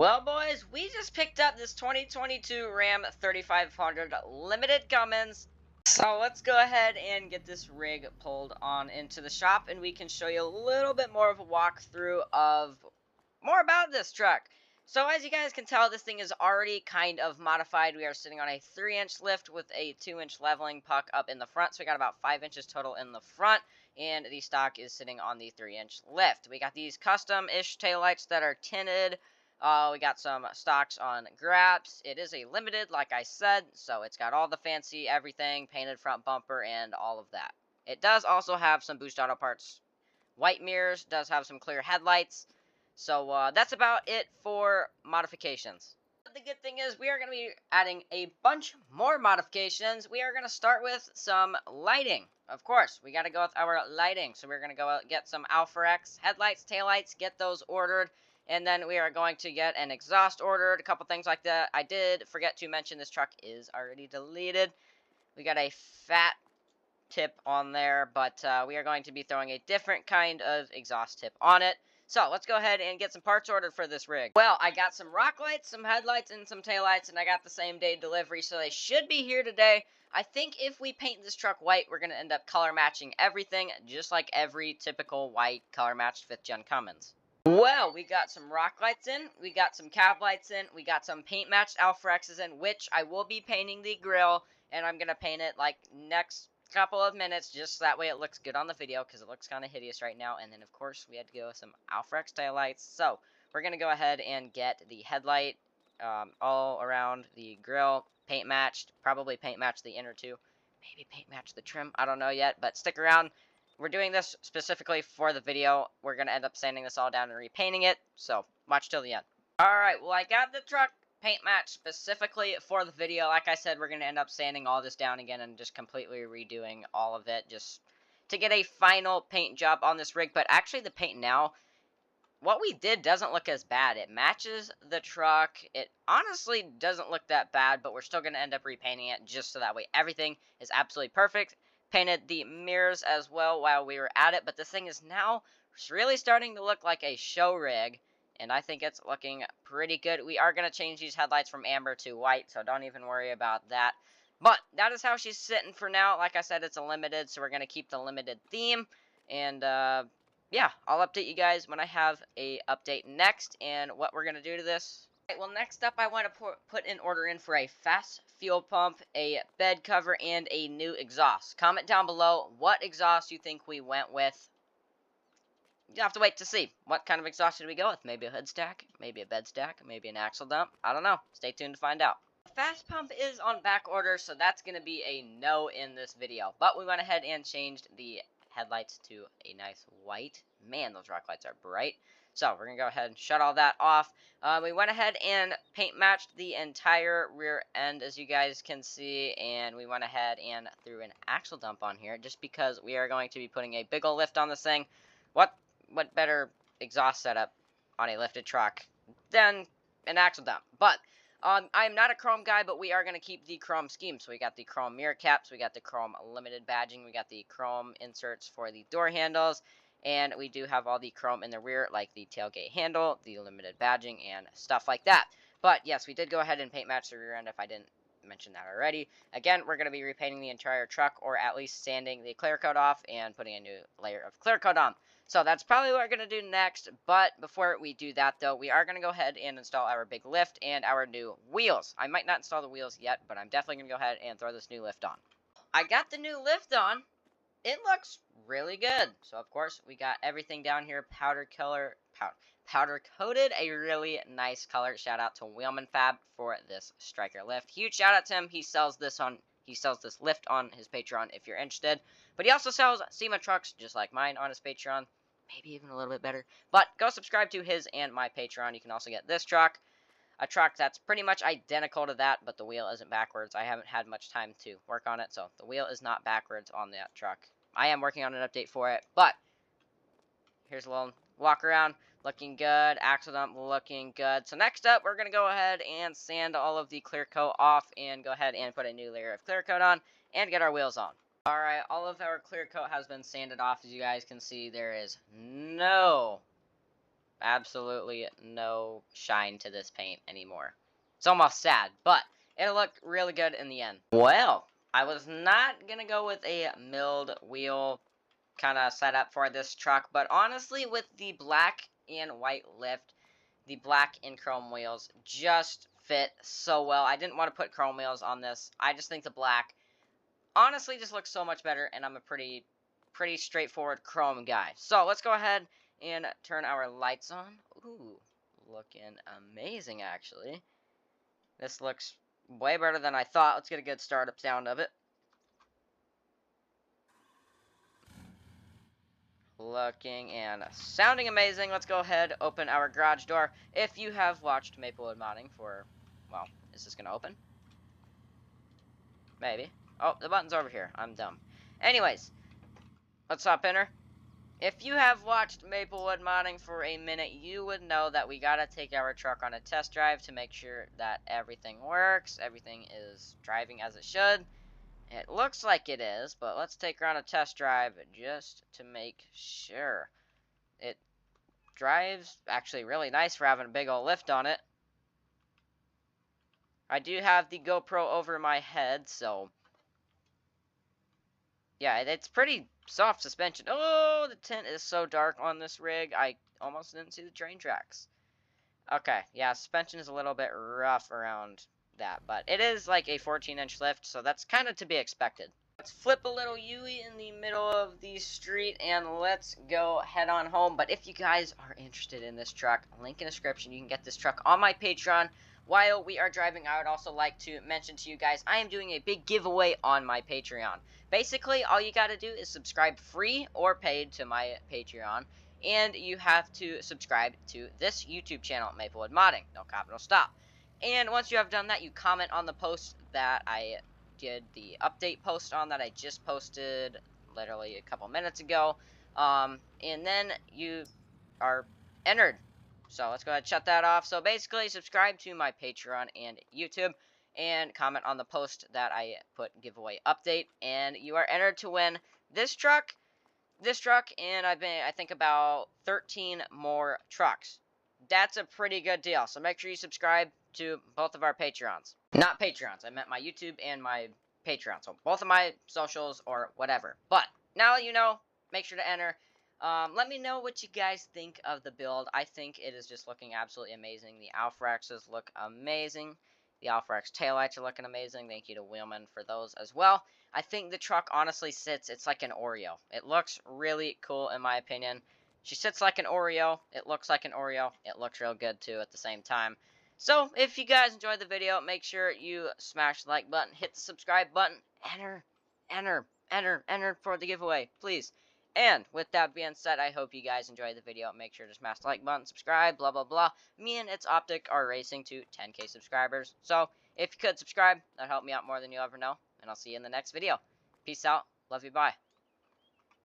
Well, boys, we just picked up this 2022 Ram 3500 Limited Cummins. So let's go ahead and get this rig pulled on into the shop, and we can show you a little bit more of a walkthrough of more about this truck. So as you guys can tell, this thing is already kind of modified. We are sitting on a 3-inch lift with a 2-inch leveling puck up in the front. So we got about 5 inches total in the front, and the stock is sitting on the 3-inch lift. We got these custom-ish taillights that are tinted. We got some stocks on graps. It is a limited, like I said, so it's got all the fancy everything, painted front bumper, and all of that. It does also have some Boost Auto Parts white mirrors, does have some clear headlights. So that's about it for modifications. The good thing is we are going to be adding a bunch more modifications. We are going to start with some lighting. Of course, we got to go with our lighting. So we're going to go out, get some Alpha X headlights, taillights, get those ordered. And then we are going to get an exhaust ordered, a couple things like that. I did forget to mention this truck is already deleted. We got a fat tip on there, but we are going to be throwing a different kind of exhaust tip on it. So let's go ahead and get some parts ordered for this rig. Well, I got some rock lights, some headlights, and some taillights, and I got the same day delivery, so they should be here today. I think if we paint this truck white, we're going to end up color matching everything, just like every typical white color matched 5th gen Cummins. Well, we got some rock lights in, we got some cab lights in, we got some paint matched Alpha X's in, which I will be painting the grill, and I'm going to paint it like next couple of minutes, just so that way it looks good on the video, because it looks kind of hideous right now. And then, of course, we had to go with some Alpha X taillights, so we're going to go ahead and get the headlight all around the grill, paint matched, probably paint match the inner two, maybe paint match the trim, I don't know yet, but stick around. We're doing this specifically for the video. We're going to end up sanding this all down and repainting it, so watch till the end. Alright, well, I got the truck paint match specifically for the video. Like I said, we're going to end up sanding all this down again and just completely redoing all of it just to get a final paint job on this rig. But actually, the paint now, what we did doesn't look as bad. It matches the truck. It honestly doesn't look that bad, but we're still going to end up repainting it just so that way everything is absolutely perfect. Painted the mirrors as well while we were at it, but this thing is now really starting to look like a show rig, and I think it's looking pretty good. We are going to change these headlights from amber to white, so don't even worry about that. But that is how she's sitting for now. Like I said, it's a limited, so we're going to keep the limited theme. And yeah, I'll update you guys when I have a update next and what we're going to do to this. Right, well, next up, I want to put an order in for a fast fuel pump, a bed cover, and a new exhaust. Comment down below what exhaust you think we went with. You have to wait to see. What kind of exhaust did we go with? Maybe a hood stack, maybe a bed stack, maybe an axle dump. I don't know. Stay tuned to find out. The fast pump is on back order, so that's going to be a no in this video. But we went ahead and changed the headlights to a nice white. Man, those rock lights are bright. So we're going to go ahead and shut all that off. We went ahead and paint matched the entire rear end, as you guys can see. And we went ahead and threw an axle dump on here, just because we are going to be putting a big ol' lift on this thing. What better exhaust setup on a lifted truck than an axle dump? But I'm not a chrome guy, but we are going to keep the chrome scheme. So we got the chrome mirror caps, we got the chrome limited badging, we got the chrome inserts for the door handles, and we do have all the chrome in the rear, like the tailgate handle, the limited badging, and stuff like that. But yes, we did go ahead and paint match the rear end if I didn't mention that already. Again, we're going to be repainting the entire truck, or at least sanding the clear coat off and putting a new layer of clear coat on. So that's probably what we're going to do next. But before we do that, though, we are going to go ahead and install our big lift and our new wheels. I might not install the wheels yet, but I'm definitely going to go ahead and throw this new lift on. I got the new lift on. It looks really good. So, of course, we got everything down here powder coated, a really nice color. Shout out to Wheelman Fab for this striker lift. Huge shout out to him. He sells this lift on his Patreon if you're interested. But he also sells SEMA trucks just like mine on his Patreon. Maybe even a little bit better. But go subscribe to his and my Patreon. You can also get this truck. A truck that's pretty much identical to that, but the wheel isn't backwards. I haven't had much time to work on it, so the wheel is not backwards on that truck. I am working on an update for it, but here's a little walk around. Looking good. Axle dump looking good. So next up, we're going to go ahead and sand all of the clear coat off and go ahead and put a new layer of clear coat on and get our wheels on. Alright, all of our clear coat has been sanded off. As you guys can see, there is no absolutely no shine to this paint anymore. It's almost sad, but it'll look really good in the end. Well, I was not gonna go with a milled wheel kind of setup for this truck, but honestly, with the black and white lift, the black and chrome wheels just fit so well. I didn't want to put chrome wheels on this. I just think the black honestly just looks so much better, and I'm a pretty straightforward chrome guy. So let's go ahead and turn our lights on. Ooh, looking amazing, actually. This looks way better than I thought. Let's get a good startup sound of it. Looking and sounding amazing. Let's go ahead, open our garage door. If you have watched Maplewood modding for, well, is this gonna open? Maybe. Oh, the button's over here. I'm dumb. Anyways, let's hop in her. If you have watched Maplewood modding for a minute, you would know that we gotta take our truck on a test drive to make sure that everything works, everything is driving as it should. It looks like it is, but let's take her on a test drive just to make sure. It drives actually really nice for having a big old lift on it. I do have the GoPro over my head, so yeah, it's pretty soft suspension. Oh, the tint is so dark on this rig, I almost didn't see the train tracks. Okay, yeah, suspension is a little bit rough around that, but it is like a 14-inch lift, so that's kind of to be expected. Let's flip a little Yui in the middle of the street, and let's go head on home. But if you guys are interested in this truck, link in the description, you can get this truck on my Patreon. While we are driving, I would also like to mention to you guys, I am doing a big giveaway on my Patreon. Basically, all you gotta do is subscribe free or paid to my Patreon, and you have to subscribe to this YouTube channel, Maplewood Modding, no capital stop. And once you have done that, you comment on the post that I did the update post on that I just posted literally a couple minutes ago, and then you are entered. So let's go ahead and shut that off. So basically, subscribe to my Patreon and YouTube, and comment on the post that I put giveaway update, and you are entered to win this truck, and I think about 13 more trucks. That's a pretty good deal. So make sure you subscribe to both of our Patreons. Not Patreons, I meant my YouTube and my Patreon. So both of my socials or whatever. But now you know, make sure to enter. Let me know what you guys think of the build. I think it is just looking absolutely amazing. The Alpharexes look amazing. The Alpharex taillights are looking amazing. Thank you to Wheelman for those as well. I think the truck honestly sits, it's like an Oreo. It looks really cool in my opinion. She sits like an Oreo. It looks like an Oreo. It looks real good too at the same time. So, if you guys enjoyed the video, make sure you smash the like button, hit the subscribe button, enter for the giveaway, please. And with that being said, I hope you guys enjoyed the video. Make sure to smash the like button, subscribe, blah, blah, blah. Me and It's Optic are racing to 10K subscribers. So, if you could subscribe, that'd help me out more than you'll ever know. And I'll see you in the next video. Peace out. Love you. Bye.